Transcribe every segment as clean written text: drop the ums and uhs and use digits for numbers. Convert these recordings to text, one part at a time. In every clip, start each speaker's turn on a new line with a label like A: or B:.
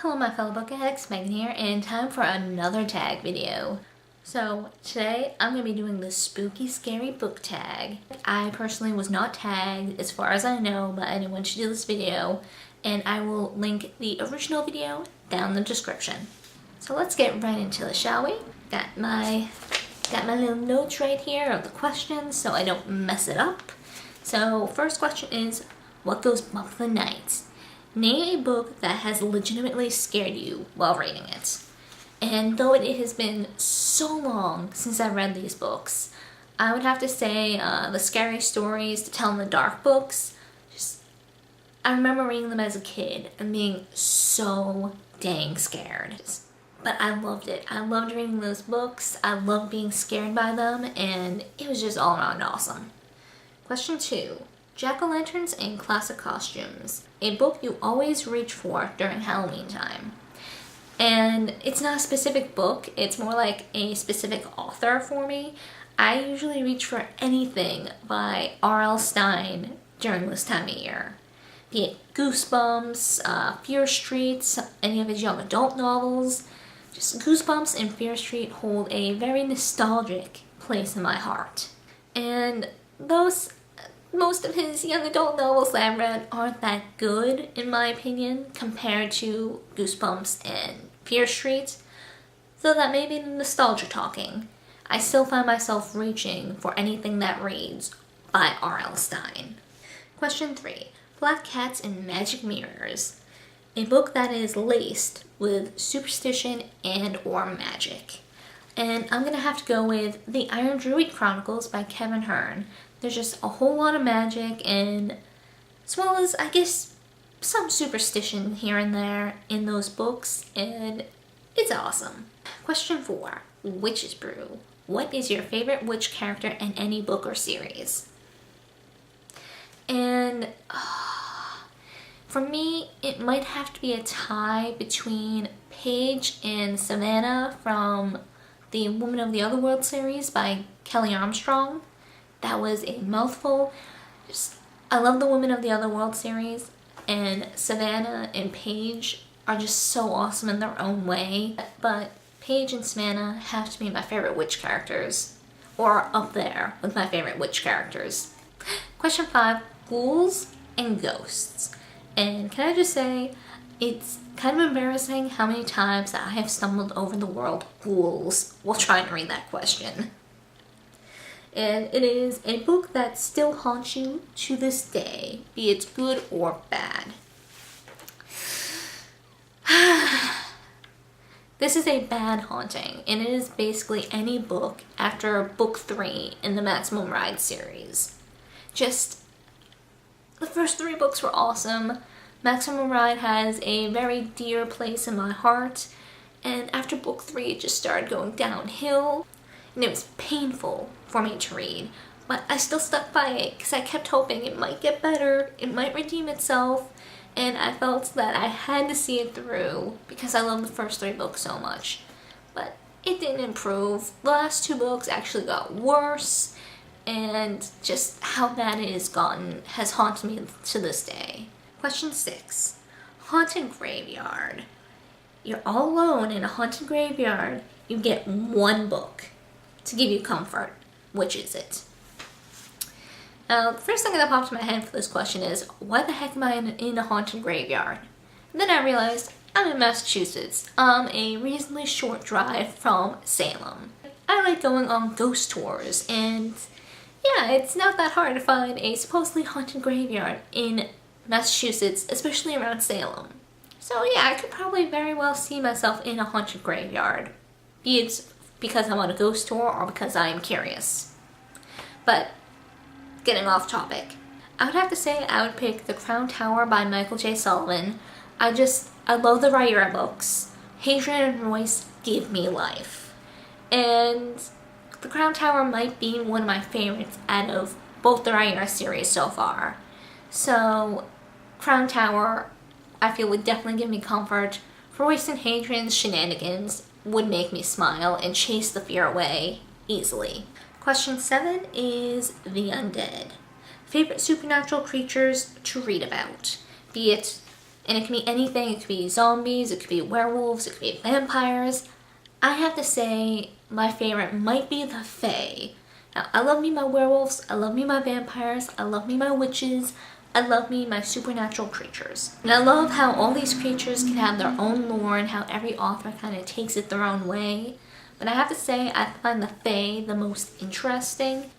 A: Hello my fellow book addicts, Megan here, and time for another tag video. So today I'm going to be doing the spooky scary book tag. I personally was not tagged as far as I know by anyone to do this video, and I will link the original video down in the description. So let's get right into it, shall we? Got my little notes right here of the questions so I don't mess it up. So first question is, what goes bump the night? Name a book that has legitimately scared you while reading it. And though it has been so long since I read these books, I would have to say the Scary Stories to Tell in the Dark books. I remember reading them as a kid and being so dang scared. But I loved it. I loved reading those books. I loved being scared by them, and it was just all around awesome. Question 2. Jack-o'-lanterns and classic costumes. A book you always reach for during Halloween time. And it's not a specific book, it's more like a specific author for me. I usually reach for anything by R.L. Stine during this time of year. Be it Goosebumps, Fear Street, any of his young adult novels. Just Goosebumps and Fear Street hold a very nostalgic place in my heart. And most of his young adult novels that I've read aren't that good, in my opinion, compared to Goosebumps and Fear Street. So that may be nostalgia talking. I still find myself reaching for anything that reads by R.L. Stine. Question 3. Black Cats and Magic Mirrors. A book that is laced with superstition and or magic. And I'm going to have to go with The Iron Druid Chronicles by Kevin Hearn. There's just a whole lot of magic, and as well as, I guess, some superstition here and there in those books, and it's awesome. Question 4. Witch's Brew. What is your favorite witch character in any book or series? And for me, it might have to be a tie between Paige and Savannah from the Woman of the Otherworld series by Kelly Armstrong. That was a mouthful. I love the Women of the Otherworld series, and Savannah and Paige are just so awesome in their own way. But Paige and Savannah have to be my favorite witch characters, or up there with my favorite witch characters. Question 5, Ghouls and Ghosts. And can I just say, it's kind of embarrassing how many times I have stumbled over the word ghouls while trying to read that question. And it is a book that still haunts you to this day, be it good or bad. This is a bad haunting, and it is basically any book after book 3 in the Maximum Ride series. Just, the first 3 books were awesome. Maximum Ride has a very dear place in my heart, and after book 3 it just started going downhill. And it was painful for me to read, but I still stuck by it because I kept hoping it might get better, it might redeem itself, and I felt that I had to see it through because I loved the first 3 books so much. But it didn't improve. The last 2 books actually got worse, and just how bad it has gotten has haunted me to this day. Question 6. Haunted Graveyard. You're all alone in a haunted graveyard. You get 1 book to give you comfort. Which is it? The first thing that popped in my head for this question is, why the heck am I in a haunted graveyard? And then I realized I'm in Massachusetts, a reasonably short drive from Salem. I like going on ghost tours, and yeah, it's not that hard to find a supposedly haunted graveyard in Massachusetts, especially around Salem. So yeah, I could probably very well see myself in a haunted graveyard, be it because I'm on a ghost tour or because I am curious. But getting off topic, I would have to say I would pick The Crown Tower by Michael J. Sullivan. I love the Rhaenyra books. Hadrian and Royce give me life. And The Crown Tower might be one of my favorites out of both the Rhaenyra series so far. So Crown Tower, I feel, would definitely give me comfort. Royce and Hadrian's shenanigans would make me smile and chase the fear away easily. Question 7 is The Undead. Favorite supernatural creatures to read about, be it And it can be anything. It could be zombies, it could be werewolves, it could be vampires. I have to say my favorite might be the Fae. Now, I love me my werewolves, I love me my vampires, I love me my witches, I love me my supernatural creatures. And I love how all these creatures can have their own lore and how every author kind of takes it their own way. But I have to say I find the Fae the most interesting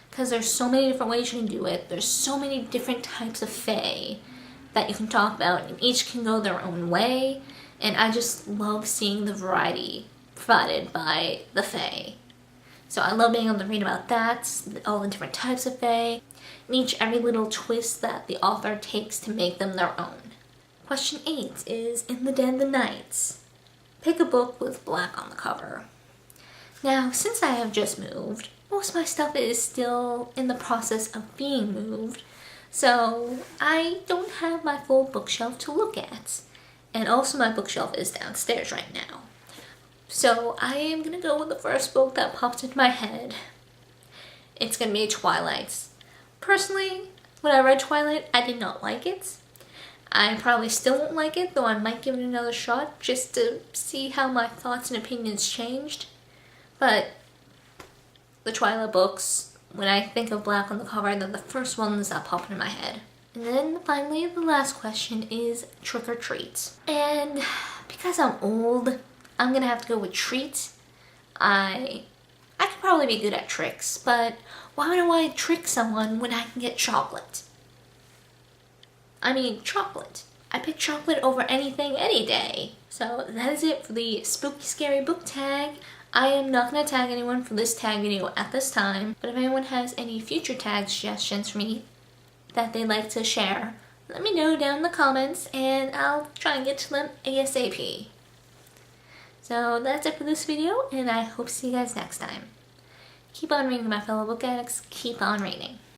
A: because there's so many different ways you can do it. There's so many different types of Fae that you can talk about, and each can go their own way. And I just love seeing the variety provided by the Fae. So I love being able to read about that, all the different types of Fae, and every little twist that the author takes to make them their own. Question 8 is, in the Dead of the Nights, pick a book with black on the cover. Now, since I have just moved, most of my stuff is still in the process of being moved, so I don't have my full bookshelf to look at. And also my bookshelf is downstairs right now. So I am going to go with the first book that popped into my head. It's going to be Twilight. Personally, when I read Twilight, I did not like it. I probably still won't like it, though I might give it another shot just to see how my thoughts and opinions changed. But the Twilight books, when I think of black on the cover, they're the first ones that pop into my head. And then finally, the last question is trick or treat. And because I'm old, I'm gonna have to go with treat. I could probably be good at tricks, but why would I trick someone when I can get chocolate? I mean, chocolate. I pick chocolate over anything any day. So that is it for the spooky scary book tag. I am not going to tag anyone for this tag video at this time, but if anyone has any future tag suggestions for me that they'd like to share, let me know down in the comments and I'll try and get to them ASAP. So that's it for this video, and I hope to see you guys next time. Keep on reading, my fellow book addicts. Keep on reading.